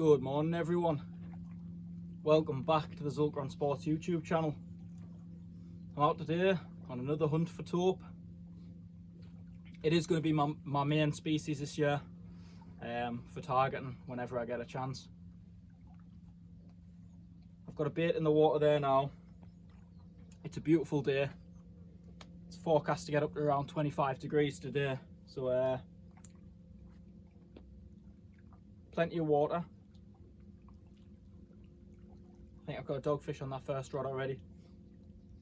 Good morning everyone, welcome back to the Zulcron Sports YouTube channel. I'm out today on another hunt for taupe. It is going to be my main species this year for targeting whenever I get a chance. I've got a bait in the water there now. It's a beautiful day. It's forecast to get up to around 25 degrees today, so plenty of water. I think I've got a dogfish on that first rod already.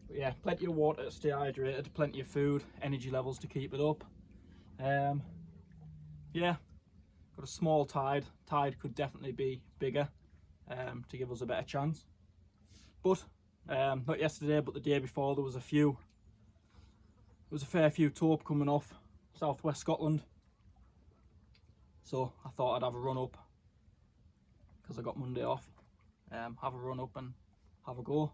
But yeah, plenty of water to stay hydrated, plenty of food, energy levels to keep it up. Yeah, got a small tide. Tide could definitely be bigger to give us a better chance. But not yesterday, but the day before, there was a fair few taupe coming off southwest Scotland. So I thought I'd have a run up because I got Monday off. Have a run up and have a go.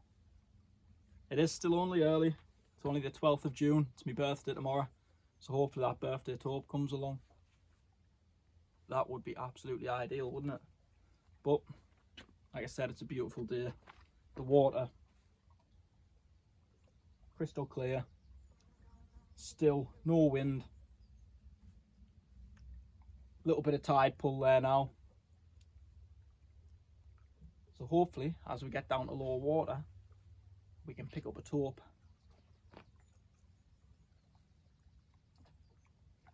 It is still only early. It's only the 12th of June. It's my birthday tomorrow, so hopefully that birthday taupe comes along. That would be absolutely ideal, wouldn't it? But like I said, it's a beautiful day. The water crystal clear, still no wind. Little bit of tide pull there now. So hopefully, as we get down to lower water, we can pick up a taupe. I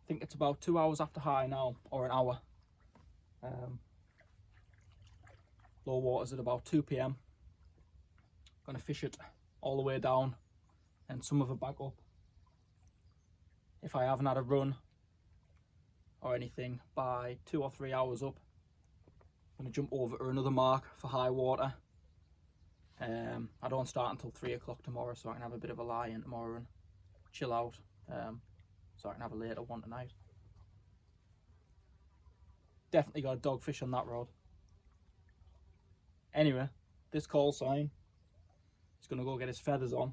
think it's about 2 hours after high now, or an hour. Low water's at about 2 PM. Gonna fish it all the way down and some of it back up. If I haven't had a run or anything by 2 or 3 hours up, I'm going to jump over to another mark for high water. I don't start until 3 o'clock tomorrow, so I can have a bit of a lie in tomorrow and chill out, so I can have a later one tonight. Definitely got a dogfish on that rod. Anyway, this call sign, he's going to go get his feathers on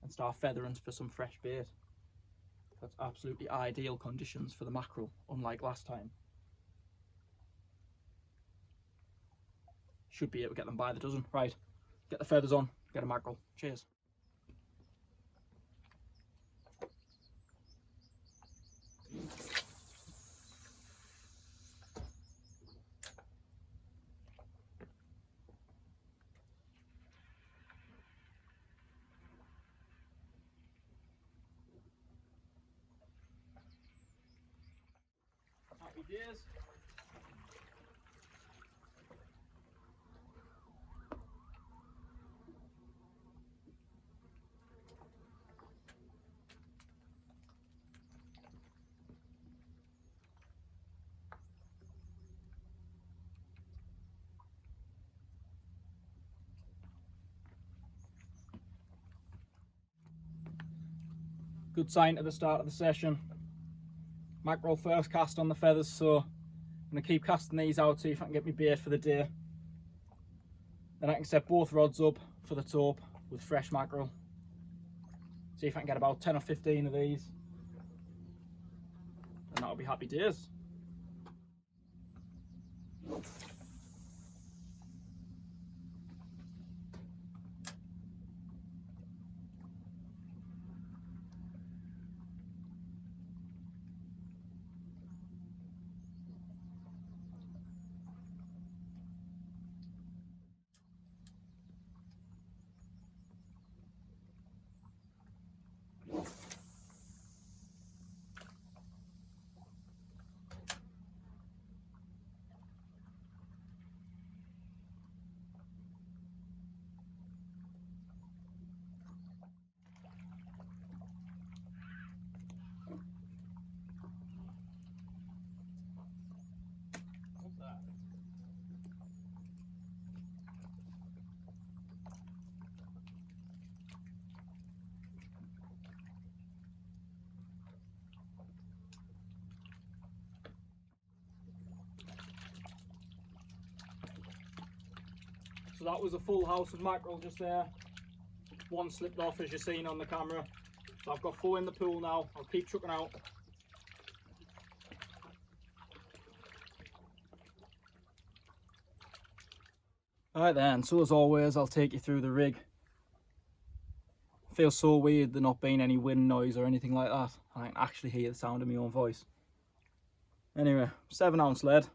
and start feathering for some fresh bait. That's absolutely ideal conditions for the mackerel, unlike last time. Should be able to get them by the dozen. Right, get the feathers on, get a mackerel. Cheers. Happy days. Good sign at the start of the session. Mackerel first cast on the feathers, so I'm going to keep casting these out, see if I can get my bait for the day. Then I can set both rods up for the taupe with fresh mackerel. See if I can get about 10 or 15 of these. And that'll be happy days. So that was a full house of mackerel just there. One slipped off, as you're seeing on the camera. So I've got 4 in the pool now. I'll keep chucking out. Right then, so as always, I'll take you through the rig. It feels so weird there not being any wind noise or anything like that. I can actually hear the sound of my own voice. Anyway, 7-ounce lead.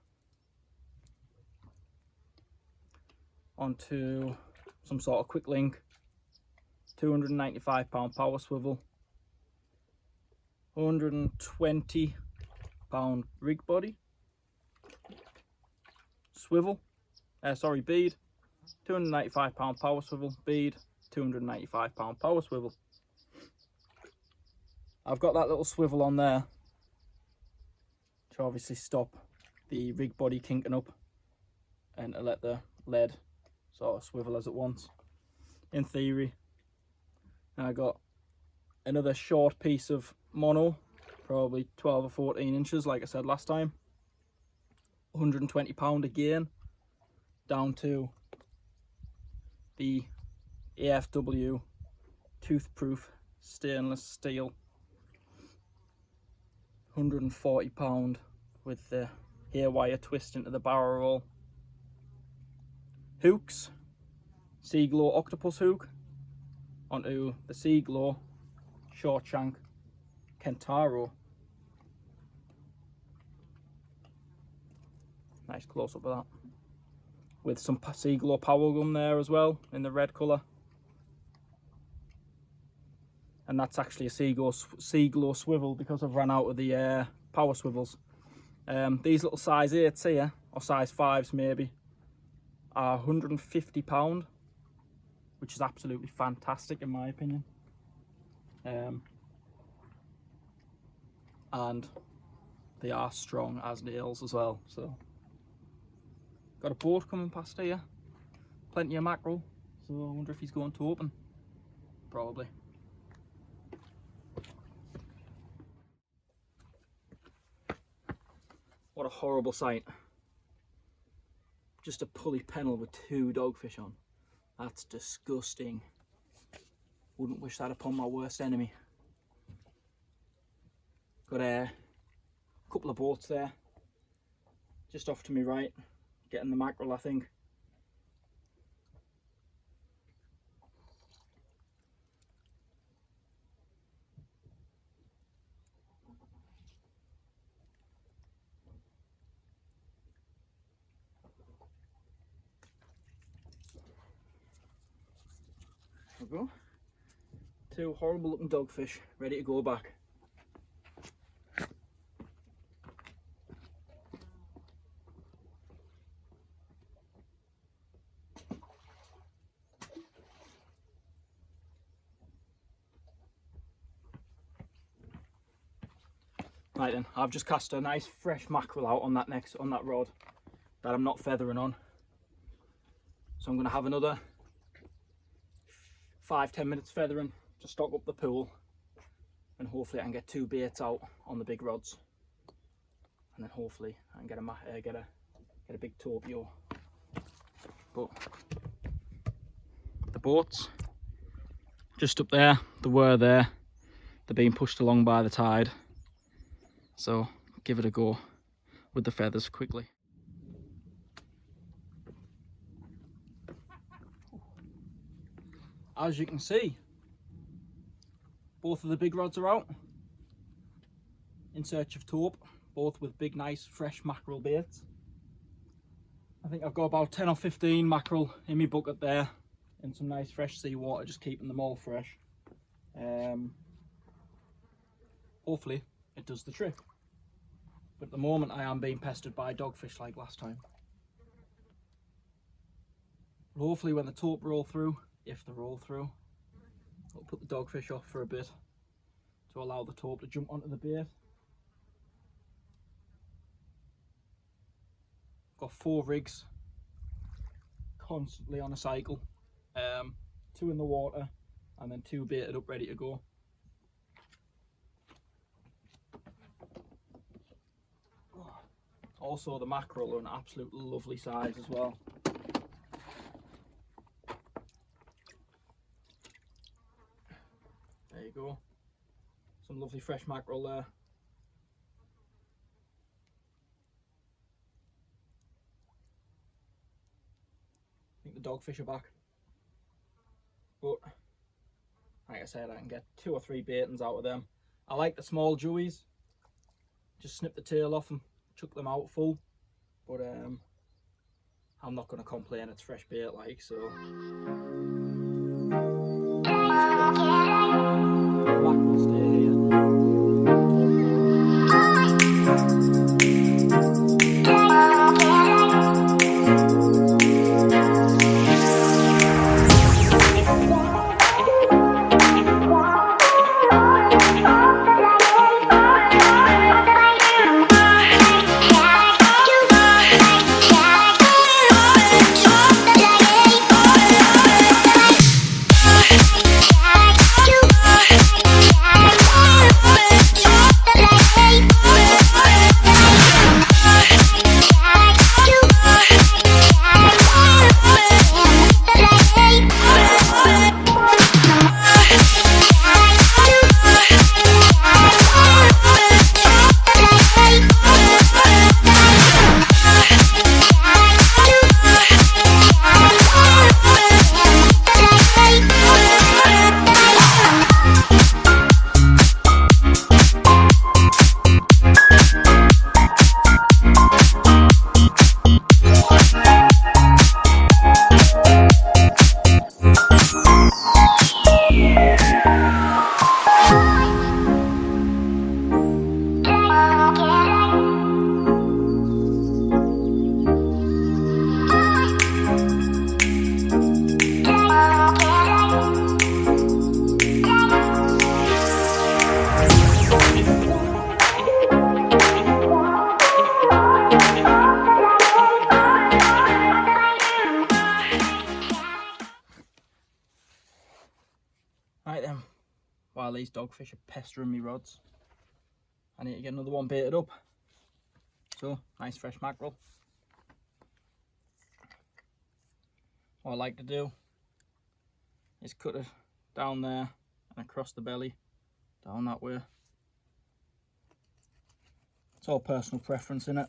Onto some sort of quick link. 295-pound power swivel. 120-pound rig body. Swivel. Bead. 295-pound power swivel. Bead. 295-pound power swivel. I've got that little swivel on there to obviously stop the rig body kinking up and to let the lead sort of swivel as it wants, in theory. And I got another short piece of mono, probably 12 or 14 inches like I said last time. 120 pound again, down to the AFW tooth-proof stainless steel. 140 pound with the hair wire twist into the barrel roll. Hooks, Sea-Glow octopus hook onto the Sea-Glow short shank Kentaro. Nice close up of that. With some Sea-Glow power gum there as well in the red colour. And that's actually a Sea-Glow swivel because I've run out of the power swivels. These little size 8s here, or size 5s maybe, are £150, which is absolutely fantastic in my opinion. And they are strong as nails as well. So got a boat coming past here, plenty of mackerel, so I wonder if he's going to open. Probably. What a horrible sight. Just a pulley pennel with 2 dogfish on. That's disgusting. Wouldn't wish that upon my worst enemy. Got a couple of boats there, just off to my right, getting the mackerel I think. There we go. 2 horrible looking dogfish ready to go back. Right then, I've just cast a nice fresh mackerel out on that rod that I'm not feathering on. So I'm going to have another 5-10 minutes feathering to stock up the pool, and hopefully I can get 2 baits out on the big rods, and then hopefully I can get a big Tope. But the boats just up there, they were there, they're being pushed along by the tide, so give it a go with the feathers quickly. As you can see, both of the big rods are out in search of Tope, both with big nice fresh mackerel baits. I think I've got about 10 or 15 mackerel in my bucket there in some nice fresh seawater, just keeping them all fresh. Hopefully it does the trick, but at the moment I am being pestered by dogfish like last time. But hopefully when the Tope roll through, if they roll through, I'll put the dogfish off for a bit to allow the Tope to jump onto the bait. Got 4 rigs constantly on a cycle, 2 in the water and then 2 baited up ready to go. Also the mackerel are an absolute lovely size as well. There you go, some lovely fresh mackerel there. I think the dogfish are back. But like I said, I can get 2 or 3 baitings out of them. I like the small jewies. Just snip the tail off them, chuck them out full. But I'm not going to complain, it's fresh bait like, so. Black will stay here. Right then, while these dogfish are pestering me rods, I need to get another one baited up. So, nice fresh mackerel. What I like to do is cut it down there and across the belly, down that way. It's all personal preference in it.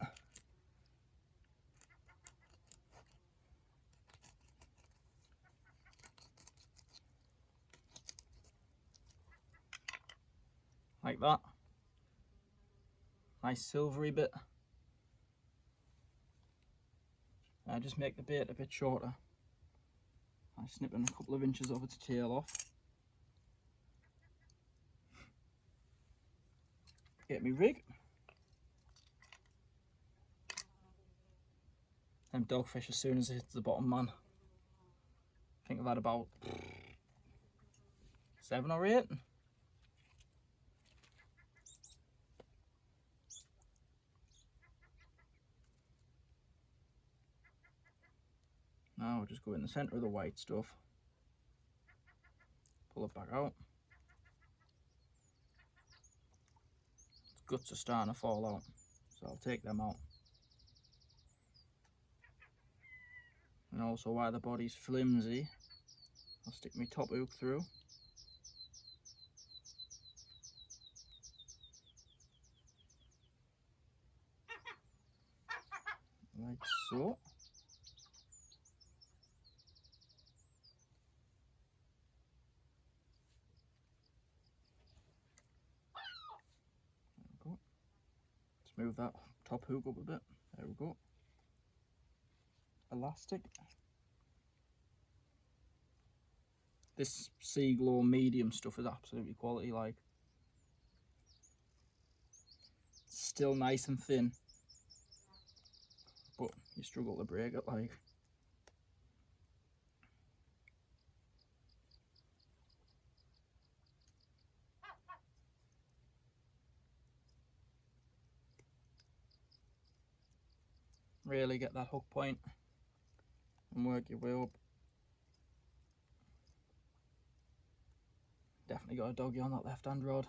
Like that. Nice silvery bit. I just make the bait a bit shorter. I'm snipping a couple of inches of its tail off. Get me rig. Them dogfish, as soon as it hits the bottom, man. I think I've had about 7 or 8. Now we'll just go in the centre of the white stuff, pull it back out. Its guts are starting to fall out, so I'll take them out. And also, while the body's flimsy, I'll stick my top hook through. Like so. Move that top hook up a bit. There we go. Elastic. This Sea Glow medium stuff is absolutely quality, like. Still nice and thin, but you struggle to break it, like. Really get that hook point and work your way up. Definitely got a doggy on that left hand rod,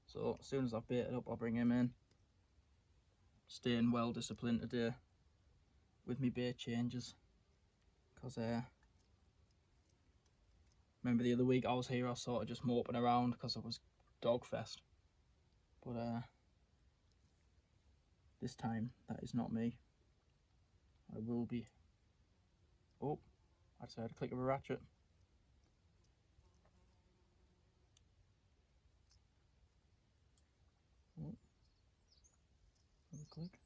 so as soon as I've baited up, I'll bring him in. Staying well disciplined today with me bait changes, because remember the other week I was here, I was sort of just moping around because it was dog fest, but this time that is not me. I will be. Oh, I just heard a click of a ratchet. Oh. Another click.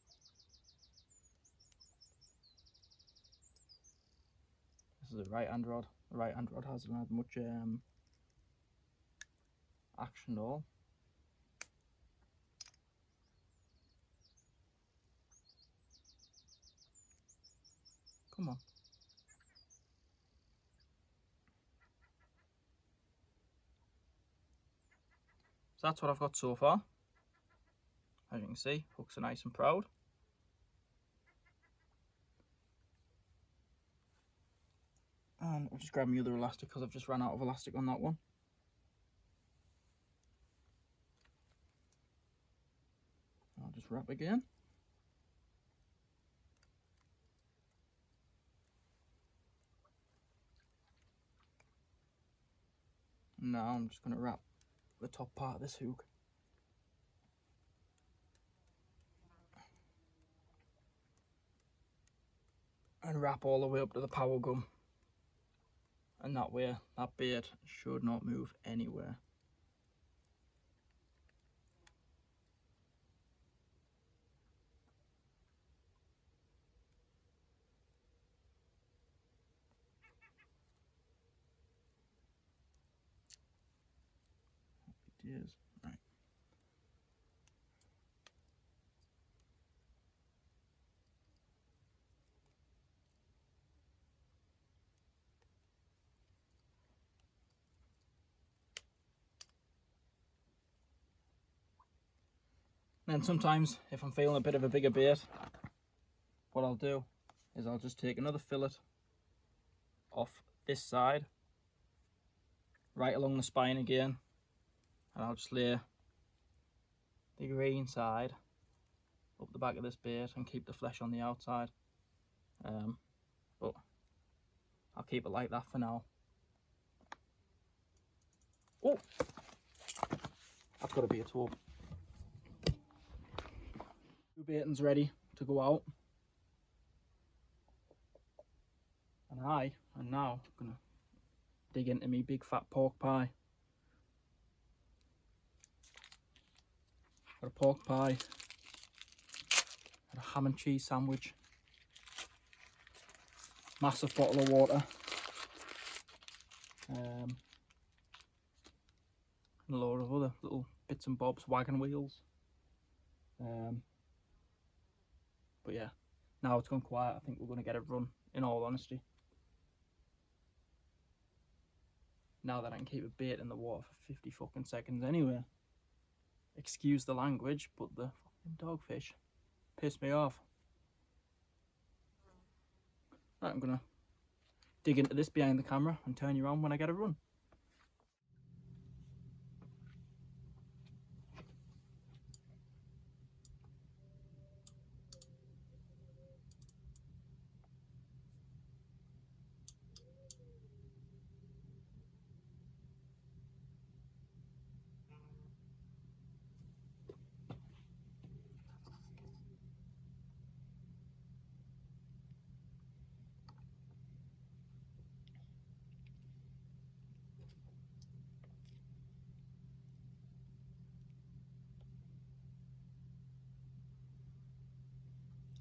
This is a right-hand rod. The right-hand rod hasn't had much action at all. Come on. So that's what I've got so far. As you can see, hooks are nice and proud. And I'll just grab my other elastic because I've just ran out of elastic on that one. I'll just wrap again. Now I'm just going to wrap the top part of this hook. And wrap all the way up to the power gum. And that way, that bait should not move anywhere. Happy days. Right. Then sometimes, if I'm feeling a bit of a bigger bait, what I'll do is I'll just take another fillet off this side, right along the spine again, and I'll just lay the green side up the back of this bait and keep the flesh on the outside. But I'll keep it like that for now. Oh, that's got to be a Tope. Two baitings ready to go out, and I am now gonna dig into me big fat pork pie. Got a pork pie, got a ham and cheese sandwich, massive bottle of water, and a load of other little bits and bobs, wagon wheels. But yeah, now it's gone quiet, I think we're going to get a run, in all honesty. Now that I can keep a bait in the water for 50 fucking seconds anyway. Excuse the language, but the fucking dogfish pissed me off. Right, I'm going to dig into this behind the camera and turn you around when I get a run.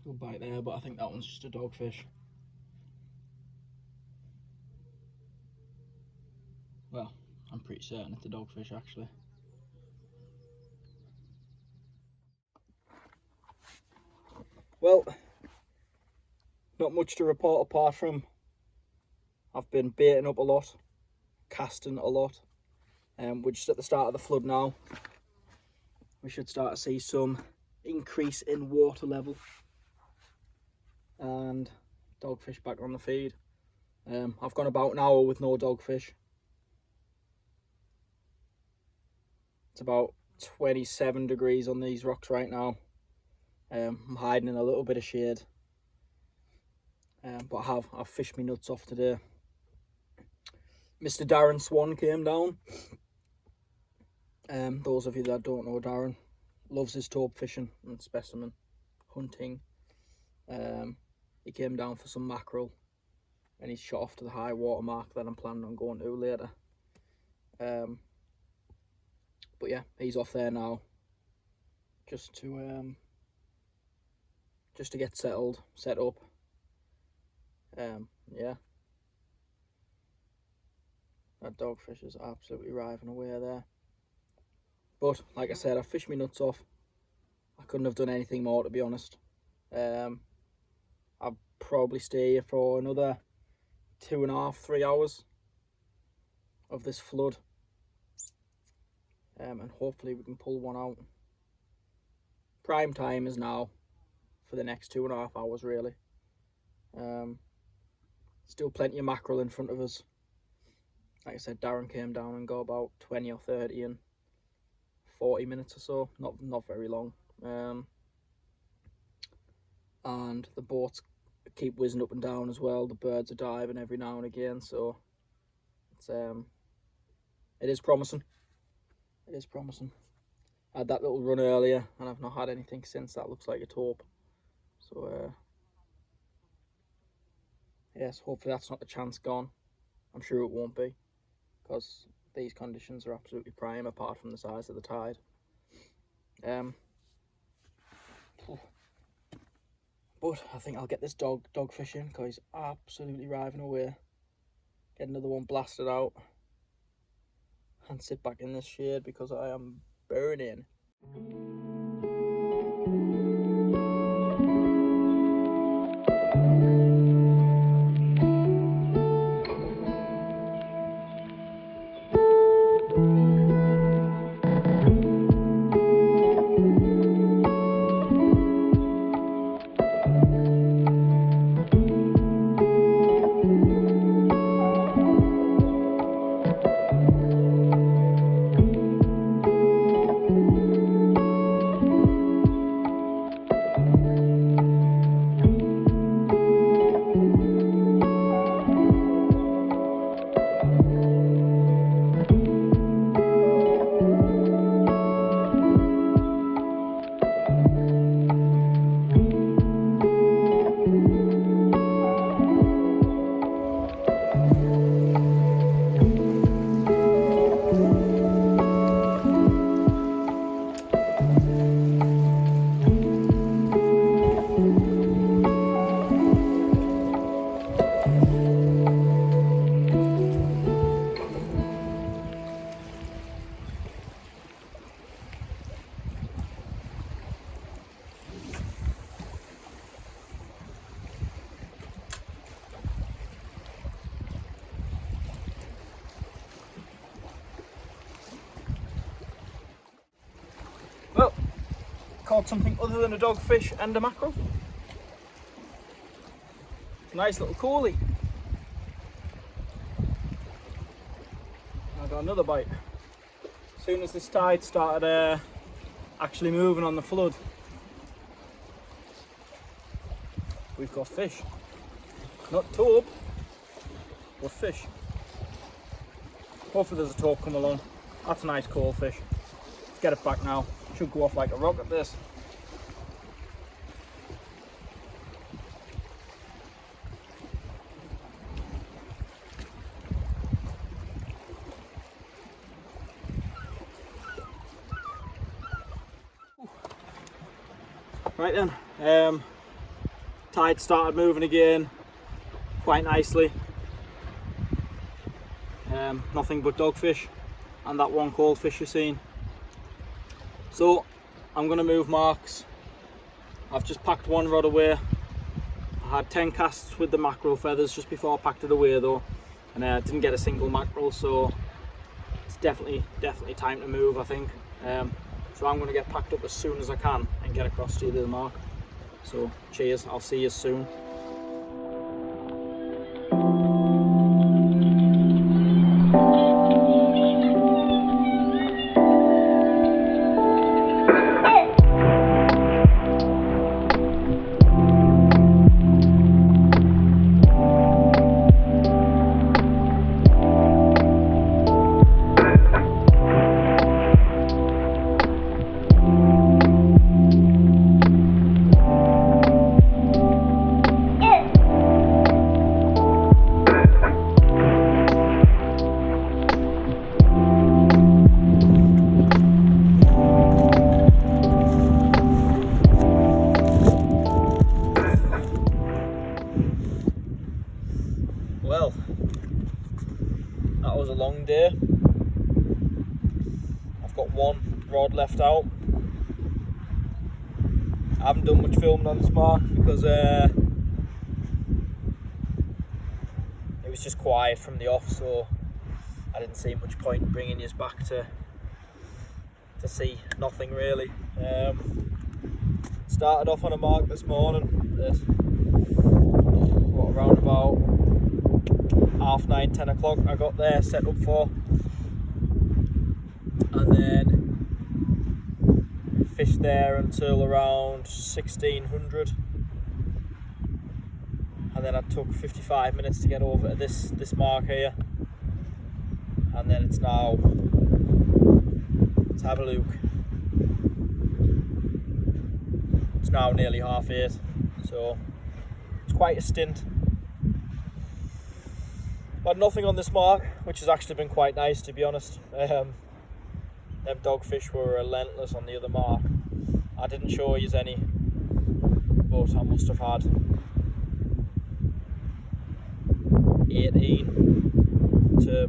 Good bite there, but I think that one's just a dogfish. Well, I'm pretty certain it's a dogfish actually. Well, not much to report apart from I've been baiting up a lot, casting a lot. We're just at the start of the flood now. We should start to see some increase in water level and dogfish back on the feed. I've gone about an hour with no dogfish. It's about 27 degrees on these rocks right now. I'm hiding in a little bit of shade, but I've fished me nuts off today. Mr. Darren Swan came down. Those of you that don't know Darren, loves his Tope fishing and specimen hunting. He came down for some mackerel, and he's shot off to the high water mark that I'm planning on going to later. But yeah, he's off there now, just to get set up. Yeah, that dogfish is absolutely riving away there. But like I said, I fished my nuts off. I couldn't have done anything more, to be honest. I'll probably stay here for another 2.5 to 3 hours of this flood, and hopefully we can pull one out. Prime time is now for the next 2.5 hours, really. Still plenty of mackerel in front of us. Like I said, Darren came down and got about 20 or 30 in 40 minutes or so, not very long. And the boats keep whizzing up and down as well. The birds are diving every now and again, so it is promising. It is promising. I had that little run earlier and I've not had anything since. That looks like a taupe. So yes, hopefully that's not the chance gone. I'm sure it won't be, because these conditions are absolutely prime apart from the size of the tide. But I think I'll get this dog fishing, because he's absolutely riving away. Get another one blasted out and sit back in this shade because I am burning. Well, caught something other than a dogfish and a mackerel. Nice little coolie. I got another bite. As soon as this tide started actually moving on the flood, we've got fish. Not taupe, but fish. Hopefully there's a taupe come along. That's a nice cool fish. Let's get it back now. Should go off like a rocket, this. Right then, tide started moving again quite nicely. Nothing but dogfish and that one cold fish you've seen. So I'm going to move marks. I've just packed one rod away. I had 10 casts with the mackerel feathers just before I packed it away though, and I didn't get a single mackerel, so it's definitely time to move, I think. So I'm going to get packed up as soon as I can and get across to the mark. So cheers, I'll see you soon. long day. I've got one rod left out. I haven't done much filming on this mark because it was just quiet from the off, so I didn't see much point bringing you back to see nothing really. Started off on a mark this morning at around about 9:30, 10 o'clock. I got there, set up for, and then fished there until around 1600, and then I took 55 minutes to get over to this mark here, and then it's now, let's have a look, it's now nearly 8:30, so it's quite a stint. Had nothing on this mark, which has actually been quite nice, to be honest. Them dogfish were relentless on the other mark. I didn't show you any, but I must have had 18 to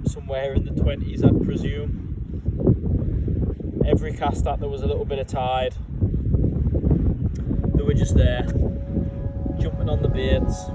somewhere in the 20s, I'd presume. Every cast that there was a little bit of tide, they were just there, jumping on the baits.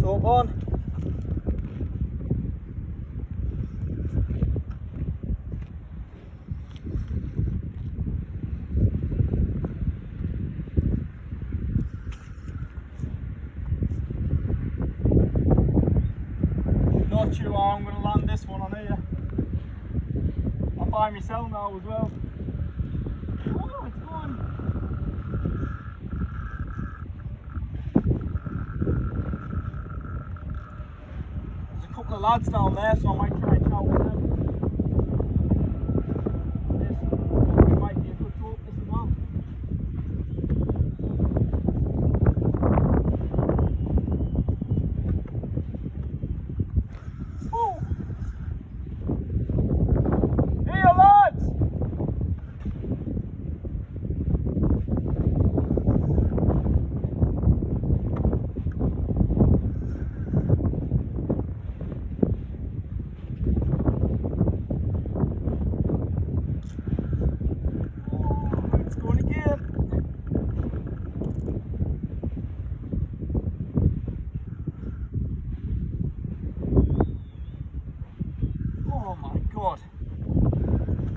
Tope on. Not sure how I'm going to land this one on here. I'm by myself now as well. Oh, it's gone. There's a couple of lads down there, so I might try and shout with them. This might be a good talk, this as well. Woo! Here, lads! It's going again. Oh my god.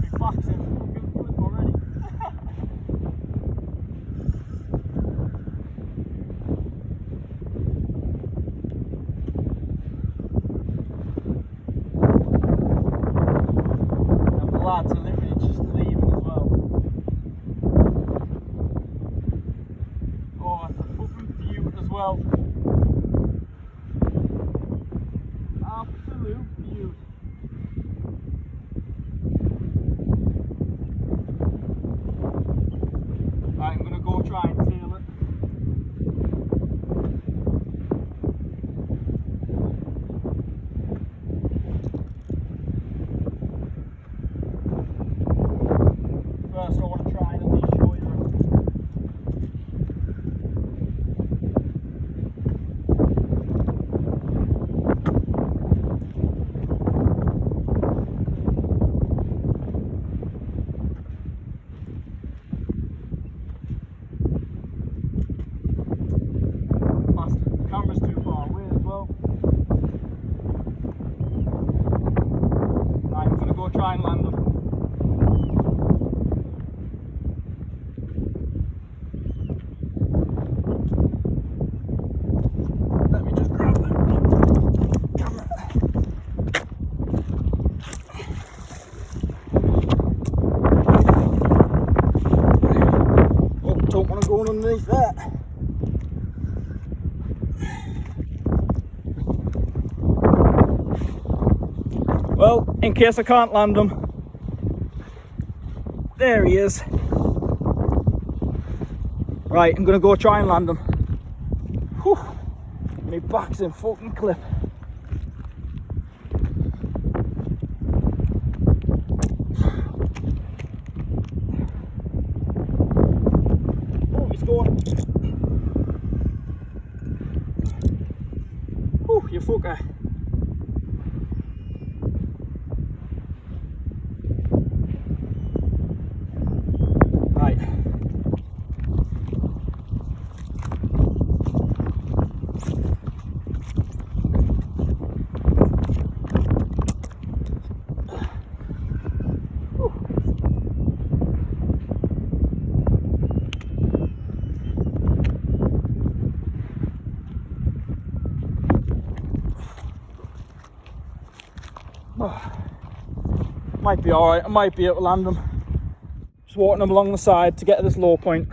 My back's in fucking flip already. And the lads are literally just leaving as well. Oh, it's a fucking beaut as well. Absolute beaut. camera's too far away as well. Right, I'm going to go try and land them. Let me just grab the camera. Oh, don't want to go underneath that. Well, in case I can't land him, there he is. Right, I'm gonna go try and land him. Whew, my back's in fucking clip. Oh, he's going. Whew, you fucker. Might be alright, I might be able to land them. Just walking them along the side to get to this low point.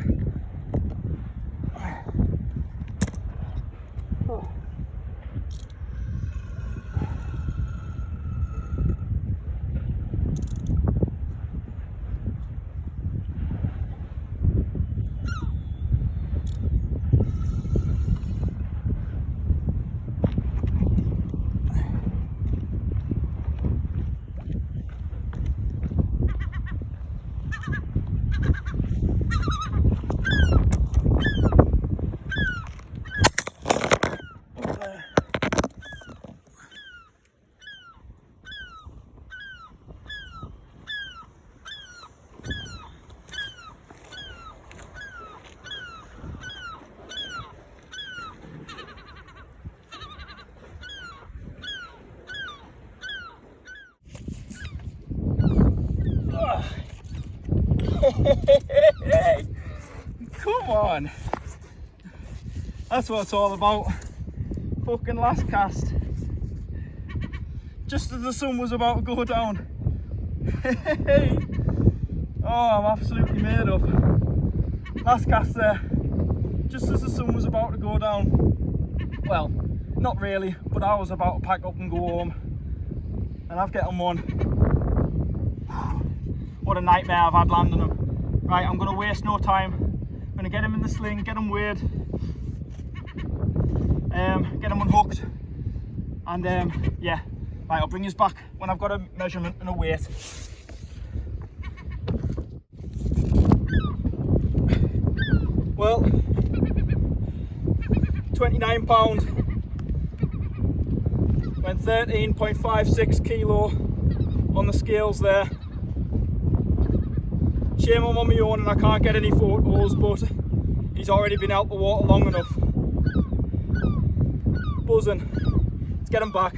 Hey, come on, that's what it's all about. Fucking last cast, just as the sun was about to go down. Hey, oh, I'm absolutely made up. Last cast there, just as the sun was about to go down. Well, not really, but I was about to pack up and go home, and I've get on one. What a nightmare I've had landing them. Right, I'm going to waste no time. I'm going to get him in the sling, get him weighed, get him unhooked, and yeah, right, I'll bring you back when I've got a measurement and a weight. Well, 29 pound, went 13.56 kilo on the scales there. Shame I'm on my own and I can't get any photos, but he's already been out the water long enough. Buzzing. Let's get him back.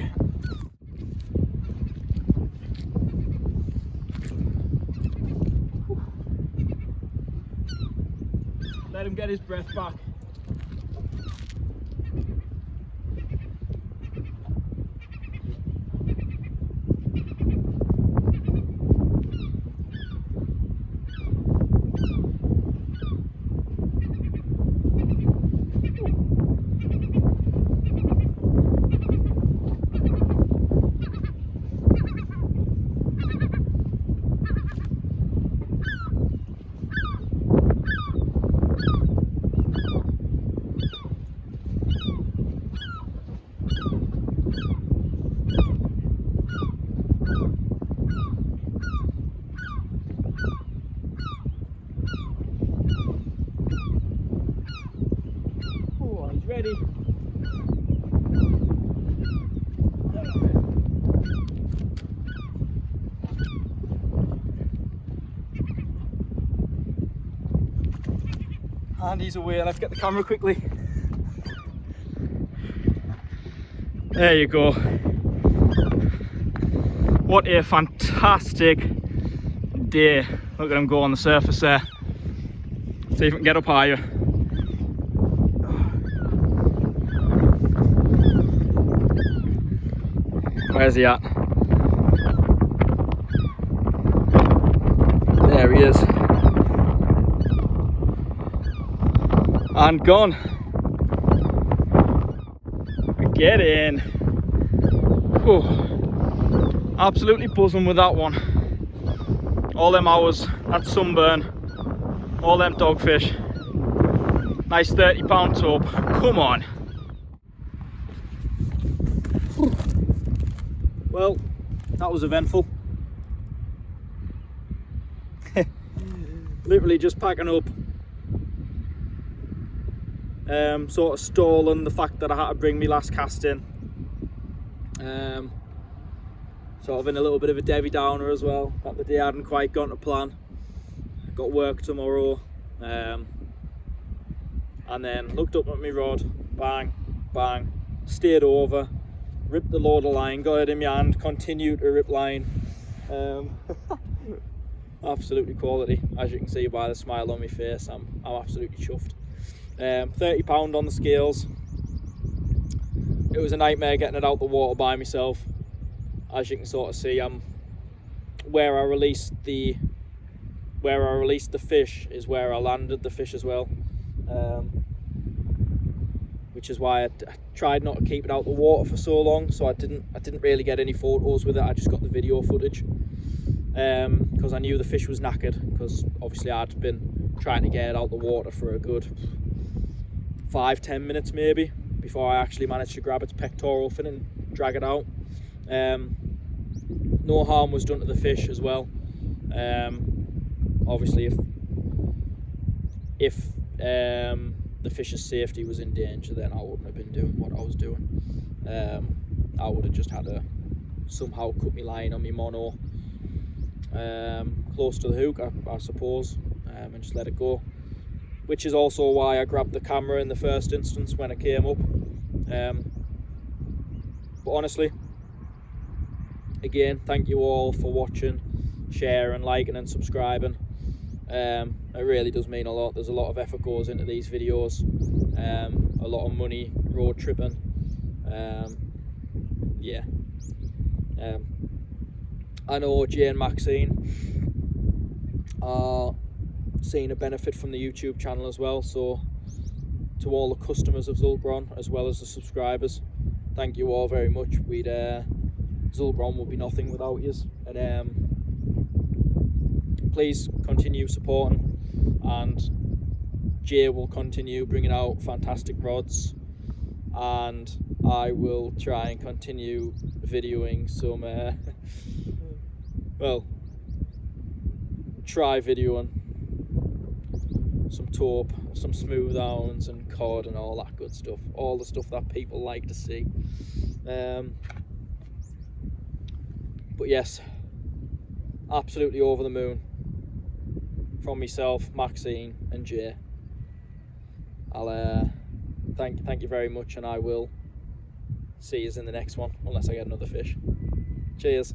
Let him get his breath back. Ready. And he's away. Let's get the camera quickly. There you go. What a fantastic day. Look at him go on the surface there. See if we can get up higher. Where's he at? There he is. And gone. We get in. Whew. Absolutely buzzing with that one. All them hours, that sunburn, all them dogfish. Nice 30-pound tope. Come on. Well, that was eventful. Literally just packing up. Sort of stalling the fact that I had to bring my last cast in. Sort of in a little bit of a Debbie Downer as well, that the day hadn't quite gone to plan. Got work tomorrow, and then looked up at my rod, bang, bang, stayed over, ripped the load of line, got it in my hand, continued to rip line. Absolutely quality, as you can see by the smile on my face. I'm absolutely chuffed. 30 pound on the scales. It was a nightmare getting it out the water by myself. As you can sort of see, where I released the fish is where I landed the fish as well, which is why I tried not to keep it out the water for so long. So I didn't really get any photos with it. I just got the video footage because I knew the fish was knackered, because obviously I'd been trying to get it out the water for a good 5-10 minutes maybe before I actually managed to grab its pectoral fin and drag it out. No harm was done to the fish as well. Obviously if the fish's safety was in danger, then I wouldn't have been doing what I was doing. I would have just had to somehow cut my line on my mono close to the hook, I suppose, and just let it go, which is also why I grabbed the camera in the first instance when it came up. But honestly, again, thank you all for watching, sharing, liking and subscribing. It really does mean a lot. There's a lot of effort goes into these videos, a lot of money, road tripping. Yeah. I know Jay and Maxine are seeing a benefit from the YouTube channel as well, so to all the customers of Zulcron as well as the subscribers, thank you all very much. Zulcron would be nothing without you, and please continue supporting, and Jay will continue bringing out fantastic rods, and I will try and continue videoing some try videoing some taupe, some smooth hounds and cod and all that good stuff, all the stuff that people like to see. But yes, absolutely over the moon from myself, Maxine and Jay. I'll thank you very much, and I will see you in the next one, unless I get another fish. Cheers.